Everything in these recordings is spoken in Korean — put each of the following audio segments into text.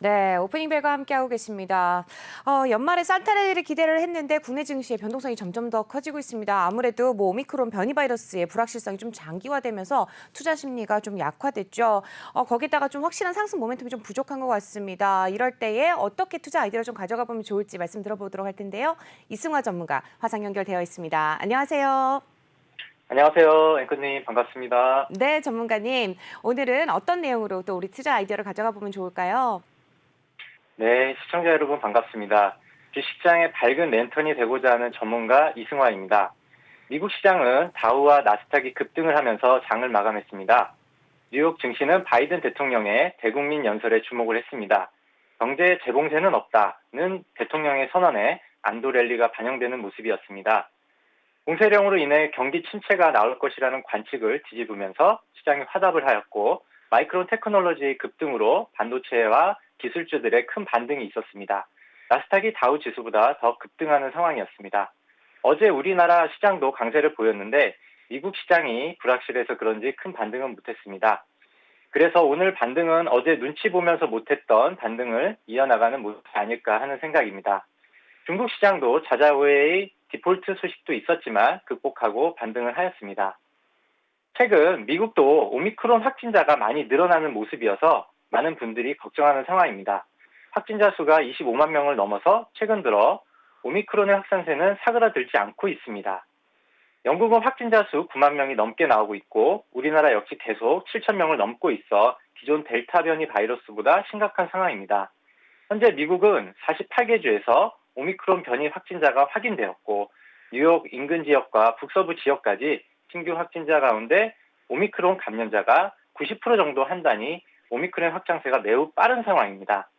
네, 오프닝 벨과 함께하고 계십니다. 연말에 산타레일을 기대를 했는데 국내 증시의 변동성이 점점 더 커지고 있습니다. 아무래도 오미크론 변이 바이러스의 불확실성이 좀 장기화되면서 투자 심리가 좀 약화됐죠. 거기다가 좀 확실한 상승 모멘텀이 좀 부족한 것 같습니다. 이럴 때에 어떻게 투자 아이디어를 좀 가져가 보면 좋을지 말씀 들어보도록 할 텐데요. 이승화 전문가 화상 연결되어 있습니다. 안녕하세요. 안녕하세요. 앵커님 반갑습니다. 네, 전문가님. 오늘은 어떤 내용으로 또 우리 투자 아이디어를 가져가 보면 좋을까요? 네, 시청자 여러분 반갑습니다. 주식시장의 밝은 랜턴이 되고자 하는 전문가 이승화입니다. 미국 시장은 다우와 나스닥이 급등을 하면서 장을 마감했습니다. 뉴욕 증시는 바이든 대통령의 대국민 연설에 주목을 했습니다. 경제 재봉쇄는 없다는 대통령의 선언에 안도 랠리가 반영되는 모습이었습니다. 공세령으로 인해 경기 침체가 나올 것이라는 관측을 뒤집으면서 시장이 화답을 하였고, 마이크론 테크놀로지의 급등으로 반도체와 기술주들의 큰 반등이 있었습니다. 나스닥이 다우 지수보다 더 급등하는 상황이었습니다. 어제 우리나라 시장도 강세를 보였는데 미국 시장이 불확실해서 그런지 큰 반등은 못했습니다. 그래서 오늘 반등은 어제 눈치 보면서 못했던 반등을 이어나가는 모습이 아닐까 하는 생각입니다. 중국 시장도 자자우의 디폴트 소식도 있었지만 극복하고 반등을 하였습니다. 최근 미국도 오미크론 확진자가 많이 늘어나는 모습이어서 많은 분들이 걱정하는 상황입니다. 확진자 수가 25만 명을 넘어서 최근 들어 오미크론의 확산세는 사그라들지 않고 있습니다. 영국은 확진자 수 9만 명이 넘게 나오고 있고 우리나라 역시 계속 7천 명을 넘고 있어 기존 델타 변이 바이러스보다 심각한 상황입니다. 현재 미국은 48개 주에서 오미크론 변이 확진자가 확인되었고 뉴욕 인근 지역과 북서부 지역까지 신규 확진자 가운데 오미크론 감염자가 90% 정도 한다니 오미크론 확장세가 매우 빠른 상황입니다.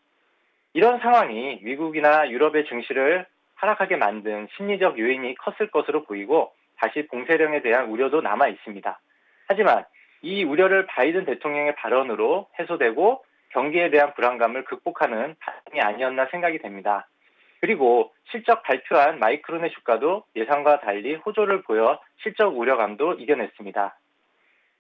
이런 상황이 미국이나 유럽의 증시를 하락하게 만든 심리적 요인이 컸을 것으로 보이고 다시 봉쇄령에 대한 우려도 남아 있습니다. 하지만 이 우려를 바이든 대통령의 발언으로 해소되고 경기에 대한 불안감을 극복하는 반응이 아니었나 생각이 됩니다. 그리고 실적 발표한 마이크론의 주가도 예상과 달리 호조를 보여 실적 우려감도 이겨냈습니다.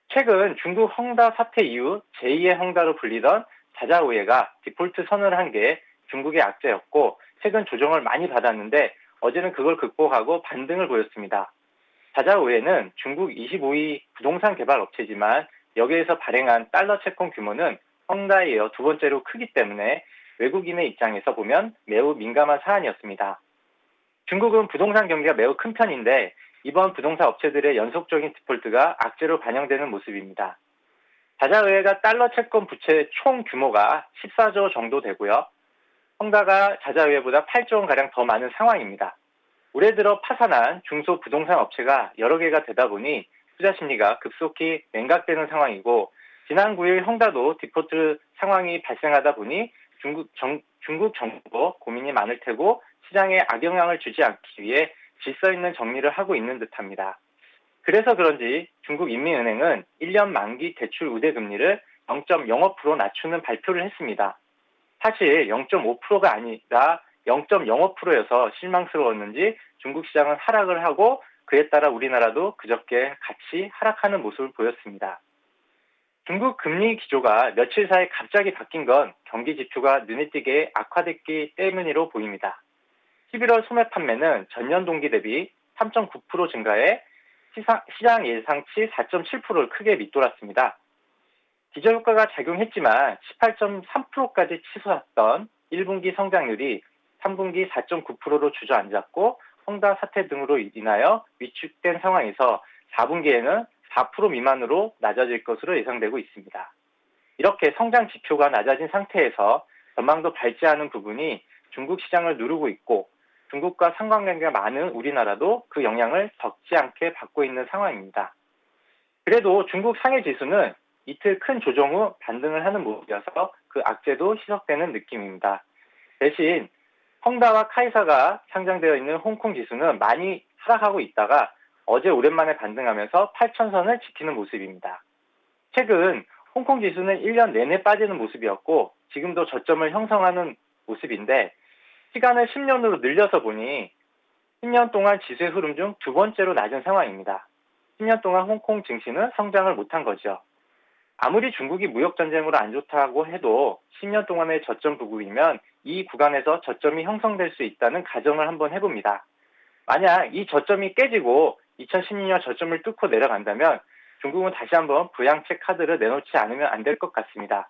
최근 중국 헝다 사태 이후 제2의 헝다로 불리던 자자우에가 디폴트 선언을 한 게 중국의 악재였고 최근 조정을 많이 받았는데 어제는 그걸 극복하고 반등을 보였습니다. 자자우에는 중국 25위 부동산 개발 업체지만 여기에서 발행한 달러 채권 규모는 헝다에 이어 두 번째로 크기 때문에 외국인의 입장에서 보면 매우 민감한 사안이었습니다. 중국은 부동산 경기가 매우 큰 편인데 이번 부동산 업체들의 연속적인 디폴트가 악재로 반영되는 모습입니다. 자자의회가 달러 채권 부채 총 규모가 14조 정도 되고요. 헝다가 자자의회보다 8조 원가량 더 많은 상황입니다. 올해 들어 파산한 중소 부동산 업체가 여러 개가 되다 보니 투자 심리가 급속히 냉각되는 상황이고 지난 9일 헝다도 디폴트 상황이 발생하다 보니 중국 정부도 고민이 많을 테고 시장에 악영향을 주지 않기 위해 질서 있는 정리를 하고 있는 듯합니다. 그래서 그런지 중국 인민은행은 1년 만기 대출 우대 금리를 0.05% 낮추는 발표를 했습니다. 사실 0.5%가 아니라 0.05%여서 실망스러웠는지 중국 시장은 하락을 하고 그에 따라 우리나라도 그저께 같이 하락하는 모습을 보였습니다. 중국 금리 기조가 며칠 사이 갑자기 바뀐 건 경기 지표가 눈에 띄게 악화됐기 때문이로 보입니다. 11월 소매 판매는 전년 동기 대비 3.9% 증가해 시장 예상치 4.7%를 크게 밑돌았습니다. 기저효과가 작용했지만 18.3%까지 치솟았던 1분기 성장률이 3분기 4.9%로 주저앉았고 헝다 사태 등으로 인하여 위축된 상황에서 4분기에는 4% 미만으로 낮아질 것으로 예상되고 있습니다. 이렇게 성장 지표가 낮아진 상태에서 전망도 밝지 않은 부분이 중국 시장을 누르고 있고 중국과 상관관계가 많은 우리나라도 그 영향을 적지 않게 받고 있는 상황입니다. 그래도 중국 상해 지수는 이틀 큰 조정 후 반등을 하는 모습이어서 그 악재도 희석되는 느낌입니다. 대신 헝다와 카이사가 상장되어 있는 홍콩 지수는 많이 하락하고 있다가 어제 오랜만에 반등하면서 8,000선을 지키는 모습입니다. 최근 홍콩 지수는 1년 내내 빠지는 모습이었고 지금도 저점을 형성하는 모습인데 시간을 10년으로 늘려서 보니 10년 동안 지수의 흐름 중 두 번째로 낮은 상황입니다. 10년 동안 홍콩 증시는 성장을 못한 거죠. 아무리 중국이 무역 전쟁으로 안 좋다고 해도 10년 동안의 저점 부근이면 이 구간에서 저점이 형성될 수 있다는 가정을 한번 해봅니다. 만약 이 저점이 깨지고 2016년 저점을 뚫고 내려간다면 중국은 다시 한번 부양책 카드를 내놓지 않으면 안 될 것 같습니다.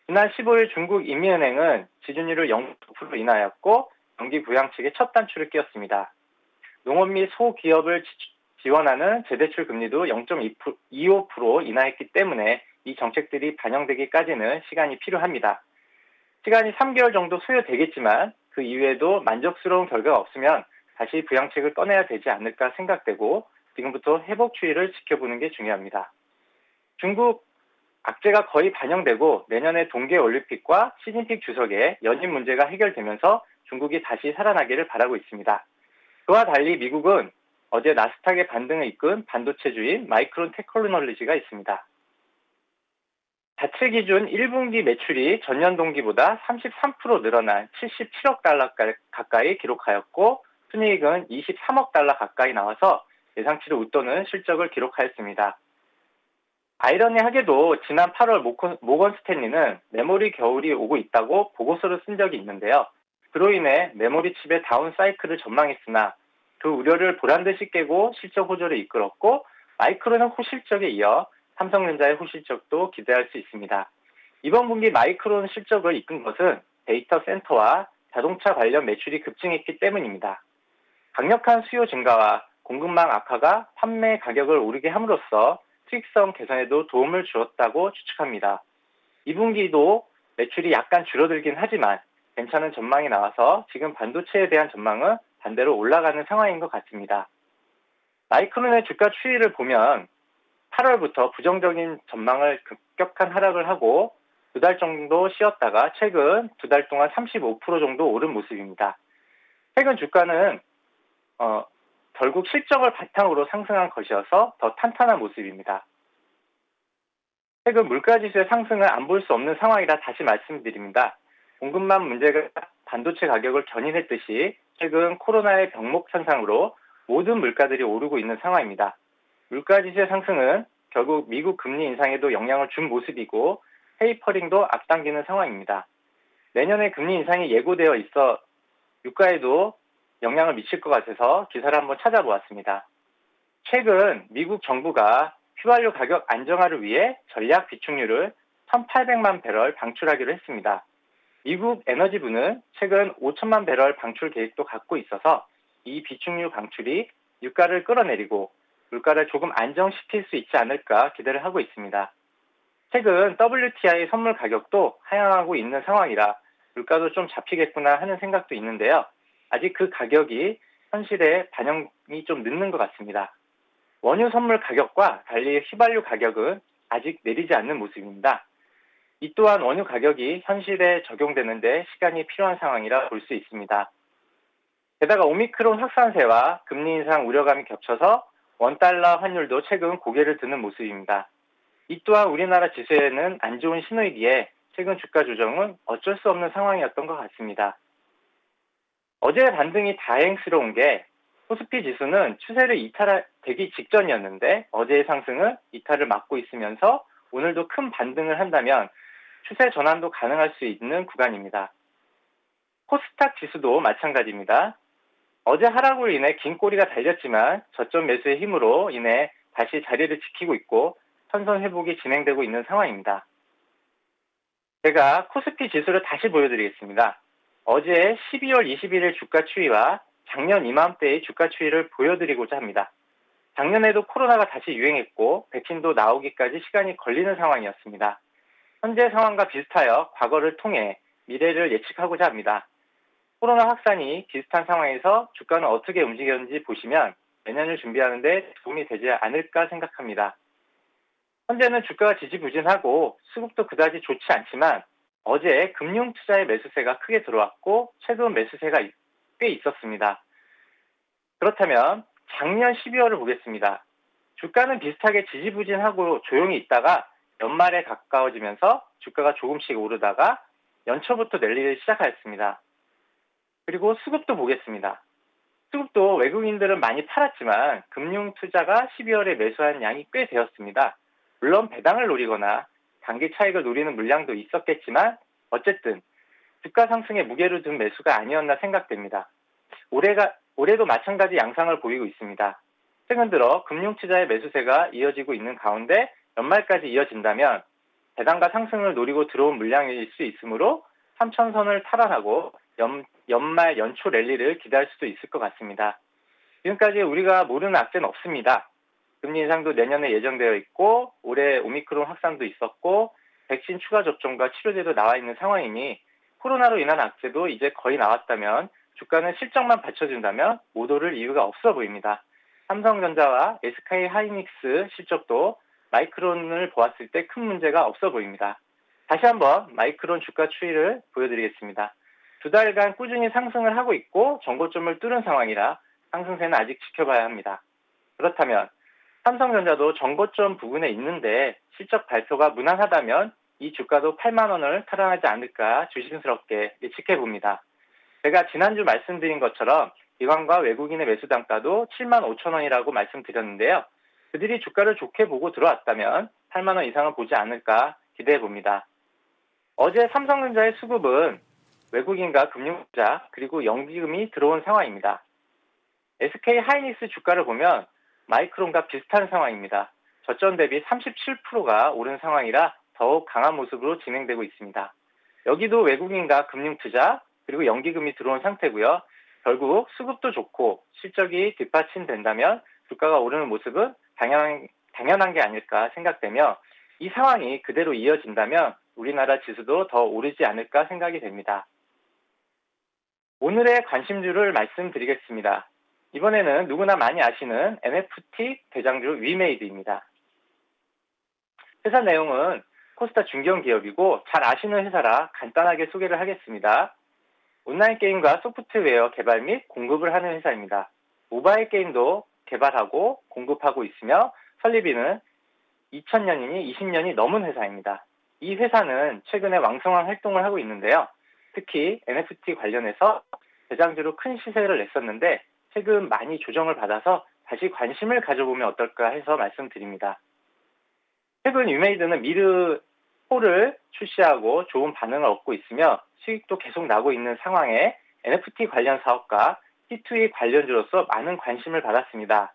지난 15일 중국 인민은행은 지준율을 0% 인하였고 경기 부양책의 첫 단추를 끼웠습니다. 농업 및 소기업을 지원하는 재대출 금리도 0.25% 인하했기 때문에 이 정책들이 반영되기까지는 시간이 필요합니다. 시간이 3개월 정도 소요되겠지만 그 이후에도 만족스러운 결과가 없으면 다시 부양책을 꺼내야 되지 않을까 생각되고 지금부터 회복 추이를 지켜보는 게 중요합니다. 중국 악재가 거의 반영되고 내년에 동계올림픽과 시진핑 주석의 연임 문제가 해결되면서 중국이 다시 살아나기를 바라고 있습니다. 그와 달리 미국은 어제 나스닥의 반등을 이끈 반도체주인 마이크론 테크놀로지가 있습니다. 자체 기준 1분기 매출이 전년 동기보다 33% 늘어난 77억 달러 가까이 기록하였고 순이익은 23억 달러 가까이 나와서 예상치를 웃도는 실적을 기록하였습니다. 아이러니하게도 지난 8월 모건 스탠리는 메모리 겨울이 오고 있다고 보고서를 쓴 적이 있는데요. 그로 인해 메모리 칩의 다운 사이클을 전망했으나 그 우려를 보란듯이 깨고 실적 호조를 이끌었고 마이크론의 호실적에 이어 삼성전자의 호실적도 기대할 수 있습니다. 이번 분기 마이크론 실적을 이끈 것은 데이터 센터와 자동차 관련 매출이 급증했기 때문입니다. 강력한 수요 증가와 공급망 악화가 판매 가격을 오르게 함으로써 수익성 개선에도 도움을 주었다고 추측합니다. 2분기도 매출이 약간 줄어들긴 하지만 괜찮은 전망이 나와서 지금 반도체에 대한 전망은 반대로 올라가는 상황인 것 같습니다. 마이크론의 주가 추이를 보면 8월부터 부정적인 전망을 급격한 하락을 하고 2달 정도 쉬었다가 최근 2달 동안 35% 정도 오른 모습입니다. 최근 주가는 결국 실적을 바탕으로 상승한 것이어서 더 탄탄한 모습입니다. 최근 물가지수의 상승을 안 볼 수 없는 상황이라 다시 말씀드립니다. 공급망 문제가 반도체 가격을 견인했듯이 최근 코로나의 병목 현상으로 모든 물가들이 오르고 있는 상황입니다. 물가지수의 상승은 결국 미국 금리 인상에도 영향을 준 모습이고 테이퍼링도 앞당기는 상황입니다. 내년에 금리 인상이 예고되어 있어 유가에도 영향을 미칠 것 같아서 기사를 한번 찾아보았습니다. 최근 미국 정부가 휘발유 가격 안정화를 위해 전략 비축유를 1,800만 배럴 방출하기로 했습니다. 미국 에너지부는 최근 5천만 배럴 방출 계획도 갖고 있어서 이 비축유 방출이 유가를 끌어내리고 물가를 조금 안정시킬 수 있지 않을까 기대를 하고 있습니다. 최근 WTI 선물 가격도 하향하고 있는 상황이라 물가도 좀 잡히겠구나 하는 생각도 있는데요. 아직 그 가격이 현실에 반영이 좀 늦는 것 같습니다. 원유 선물 가격과 달리 휘발유 가격은 아직 내리지 않는 모습입니다. 이 또한 원유 가격이 현실에 적용되는데 시간이 필요한 상황이라 볼 수 있습니다. 게다가 오미크론 확산세와 금리 인상 우려감이 겹쳐서 원달러 환율도 최근 고개를 드는 모습입니다. 이 또한 우리나라 지수에는 안 좋은 신호이기에 최근 주가 조정은 어쩔 수 없는 상황이었던 것 같습니다. 어제의 반등이 다행스러운 게 코스피 지수는 추세를 이탈되기 직전이었는데 어제의 상승은 이탈을 막고 있으면서 오늘도 큰 반등을 한다면 추세 전환도 가능할 수 있는 구간입니다. 코스닥 지수도 마찬가지입니다. 어제 하락으로 인해 긴 꼬리가 달렸지만 저점 매수의 힘으로 인해 다시 자리를 지키고 있고 선선 회복이 진행되고 있는 상황입니다. 제가 코스피 지수를 다시 보여드리겠습니다. 어제 12월 21일 주가 추이와 작년 이맘때의 주가 추이를 보여드리고자 합니다. 작년에도 코로나가 다시 유행했고 백신도 나오기까지 시간이 걸리는 상황이었습니다. 현재 상황과 비슷하여 과거를 통해 미래를 예측하고자 합니다. 코로나 확산이 비슷한 상황에서 주가는 어떻게 움직였는지 보시면 내년을 준비하는 데 도움이 되지 않을까 생각합니다. 현재는 주가가 지지부진하고 수급도 그다지 좋지 않지만 어제 금융투자의 매수세가 크게 들어왔고 최근 매수세가 꽤 있었습니다. 그렇다면 작년 12월을 보겠습니다. 주가는 비슷하게 지지부진하고 조용히 있다가 연말에 가까워지면서 주가가 조금씩 오르다가 연초부터 내리기 시작하였습니다. 그리고 수급도 보겠습니다. 수급도 외국인들은 많이 팔았지만 금융투자가 12월에 매수한 양이 꽤 되었습니다. 물론 배당을 노리거나 단기 차익을 노리는 물량도 있었겠지만 어쨌든 주가 상승에 무게를 둔 매수가 아니었나 생각됩니다. 올해도 마찬가지 양상을 보이고 있습니다. 최근 들어 금융투자의 매수세가 이어지고 있는 가운데 연말까지 이어진다면 배당과 상승을 노리고 들어온 물량일 수 있으므로 3천선을 탈환하고 연말 연초 랠리를 기대할 수도 있을 것 같습니다. 지금까지 우리가 모르는 악재는 없습니다. 금리 인상도 내년에 예정되어 있고 올해 오미크론 확산도 있었고 백신 추가 접종과 치료제도 나와 있는 상황이니 코로나로 인한 악재도 이제 거의 나왔다면 주가는 실적만 받쳐준다면 못 오를 이유가 없어 보입니다. 삼성전자와 SK 하이닉스 실적도 마이크론을 보았을 때 큰 문제가 없어 보입니다. 다시 한번 마이크론 주가 추이를 보여드리겠습니다. 2달간 꾸준히 상승을 하고 있고 전고점을 뚫은 상황이라 상승세는 아직 지켜봐야 합니다. 그렇다면 삼성전자도 전고점 부근에 있는데 실적 발표가 무난하다면 이 주가도 8만 원을 탈환하지 않을까 조심스럽게 예측해 봅니다. 제가 지난주 말씀드린 것처럼 기관과 외국인의 매수 단가도 7만 5천 원이라고 말씀드렸는데요. 그들이 주가를 좋게 보고 들어왔다면 8만 원 이상은 보지 않을까 기대해 봅니다. 어제 삼성전자의 수급은 외국인과 금융자 그리고 연기금이 들어온 상황입니다. SK 하이닉스 주가를 보면 마이크론과 비슷한 상황입니다. 저점 대비 37%가 오른 상황이라 더욱 강한 모습으로 진행되고 있습니다. 여기도 외국인과 금융투자 그리고 연기금이 들어온 상태고요. 결국 수급도 좋고 실적이 뒷받침된다면 주가가 오르는 모습은 당연한 게 아닐까 생각되며 이 상황이 그대로 이어진다면 우리나라 지수도 더 오르지 않을까 생각이 됩니다. 오늘의 관심주를 말씀드리겠습니다. 이번에는 누구나 많이 아시는 NFT 대장주 위메이드입니다. 회사 내용은 코스타 중견기업이고 잘 아시는 회사라 간단하게 소개를 하겠습니다. 온라인 게임과 소프트웨어 개발 및 공급을 하는 회사입니다. 모바일 게임도 개발하고 공급하고 있으며 설립일은 2000년이니 20년이 넘은 회사입니다. 이 회사는 최근에 왕성한 활동을 하고 있는데요. 특히 NFT 관련해서 대장주로 큰 시세를 냈었는데 최근 많이 조정을 받아서 다시 관심을 가져보면 어떨까 해서 말씀드립니다. 최근 위메이드는 미르4를 출시하고 좋은 반응을 얻고 있으며 수익도 계속 나고 있는 상황에 NFT 관련 사업과 T2E 관련주로서 많은 관심을 받았습니다.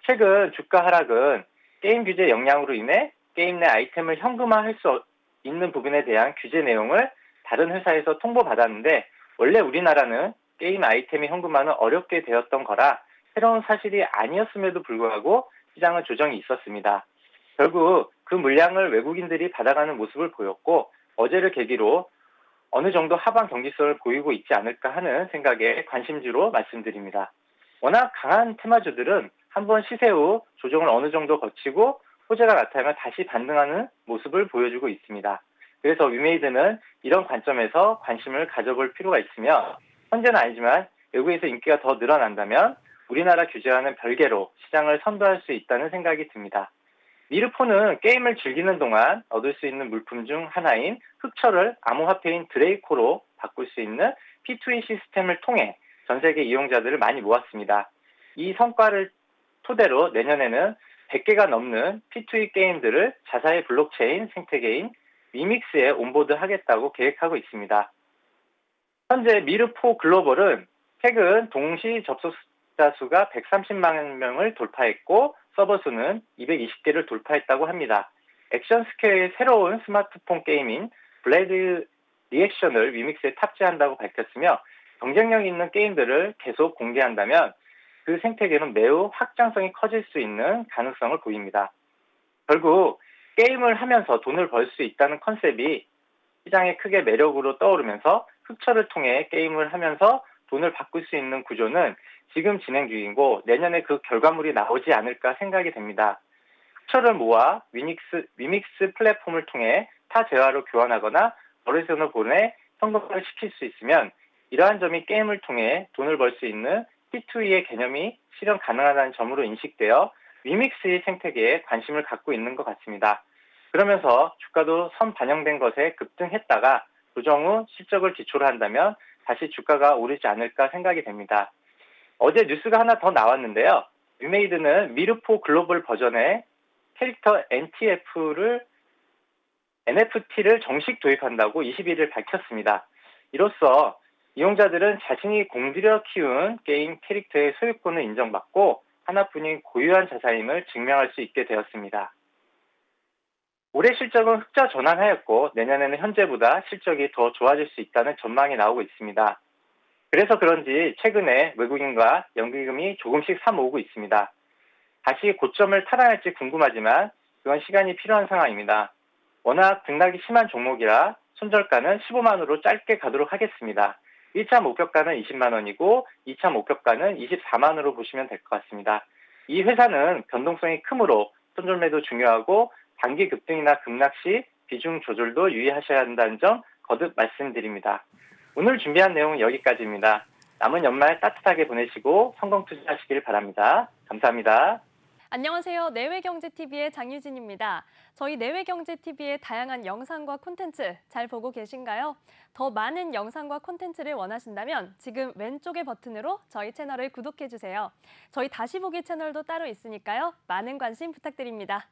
최근 주가 하락은 게임 규제 영향으로 인해 게임 내 아이템을 현금화할 수 있는 부분에 대한 규제 내용을 다른 회사에서 통보받았는데 원래 우리나라는 게임 아이템이 현금화는 어렵게 되었던 거라 새로운 사실이 아니었음에도 불구하고 시장은 조정이 있었습니다. 결국 그 물량을 외국인들이 받아가는 모습을 보였고 어제를 계기로 어느 정도 하방 경직성을 보이고 있지 않을까 하는 생각에 관심주로 말씀드립니다. 워낙 강한 테마주들은 한번 시세 후 조정을 어느 정도 거치고 호재가 나타나면 다시 반등하는 모습을 보여주고 있습니다. 그래서 위메이드는 이런 관점에서 관심을 가져볼 필요가 있으며 현재는 아니지만 외국에서 인기가 더 늘어난다면 우리나라 규제와는 별개로 시장을 선도할 수 있다는 생각이 듭니다. 미르4는 게임을 즐기는 동안 얻을 수 있는 물품 중 하나인 흑철을 암호화폐인 드레이코로 바꿀 수 있는 P2E 시스템을 통해 전 세계 이용자들을 많이 모았습니다. 이 성과를 토대로 내년에는 100개가 넘는 P2E 게임들을 자사의 블록체인 생태계인 위믹스에 온보드 하겠다고 계획하고 있습니다. 현재 미르4 글로벌은 최근 동시 접속자 수가 130만 명을 돌파했고 서버 수는 220개를 돌파했다고 합니다. 액션 스퀘어의 새로운 스마트폰 게임인 블레이드 리액션을 위믹스에 탑재한다고 밝혔으며 경쟁력 있는 게임들을 계속 공개한다면 그 생태계는 매우 확장성이 커질 수 있는 가능성을 보입니다. 결국 게임을 하면서 돈을 벌 수 있다는 컨셉이 시장에 크게 매력으로 떠오르면서 흑철을 통해 게임을 하면서 돈을 바꿀 수 있는 구조는 지금 진행 중이고 내년에 그 결과물이 나오지 않을까 생각이 됩니다. 흑철을 모아 위믹스 플랫폼을 통해 타 재화로 교환하거나 어리선을 보내 성공을 시킬 수 있으면 이러한 점이 게임을 통해 돈을 벌 수 있는 P2E의 개념이 실현 가능하다는 점으로 인식되어 위믹스의 생태계에 관심을 갖고 있는 것 같습니다. 그러면서 주가도 선 반영된 것에 급등했다가 조정 후 실적을 기초로 한다면 다시 주가가 오르지 않을까 생각이 됩니다. 어제 뉴스가 하나 더 나왔는데요. 위메이드는 미르4 글로벌 버전의 캐릭터 NTF를 NFT를 정식 도입한다고 21일 밝혔습니다. 이로써 이용자들은 자신이 공들여 키운 게임 캐릭터의 소유권을 인정받고 하나뿐인 고유한 자산임을 증명할 수 있게 되었습니다. 올해 실적은 흑자 전환하였고 내년에는 현재보다 실적이 더 좋아질 수 있다는 전망이 나오고 있습니다. 그래서 그런지 최근에 외국인과 연기금이 조금씩 사모으고 있습니다. 다시 고점을 탈환할지 궁금하지만 그건 시간이 필요한 상황입니다. 워낙 등락이 심한 종목이라 손절가는 15만원으로 짧게 가도록 하겠습니다. 1차 목표가는 20만 원이고 2차 목표가는 24만원으로 보시면 될 것 같습니다. 이 회사는 변동성이 크므로 손절 매도 중요하고 단기 급등이나 급락 시 비중 조절도 유의하셔야 한다는 점 거듭 말씀드립니다. 오늘 준비한 내용은 여기까지입니다. 남은 연말 따뜻하게 보내시고 성공 투자하시길 바랍니다. 감사합니다. 안녕하세요. 내외경제TV의 장유진입니다. 저희 내외경제TV의 다양한 영상과 콘텐츠 잘 보고 계신가요? 더 많은 영상과 콘텐츠를 원하신다면 지금 왼쪽의 버튼으로 저희 채널을 구독해주세요. 저희 다시 보기 채널도 따로 있으니까요. 많은 관심 부탁드립니다.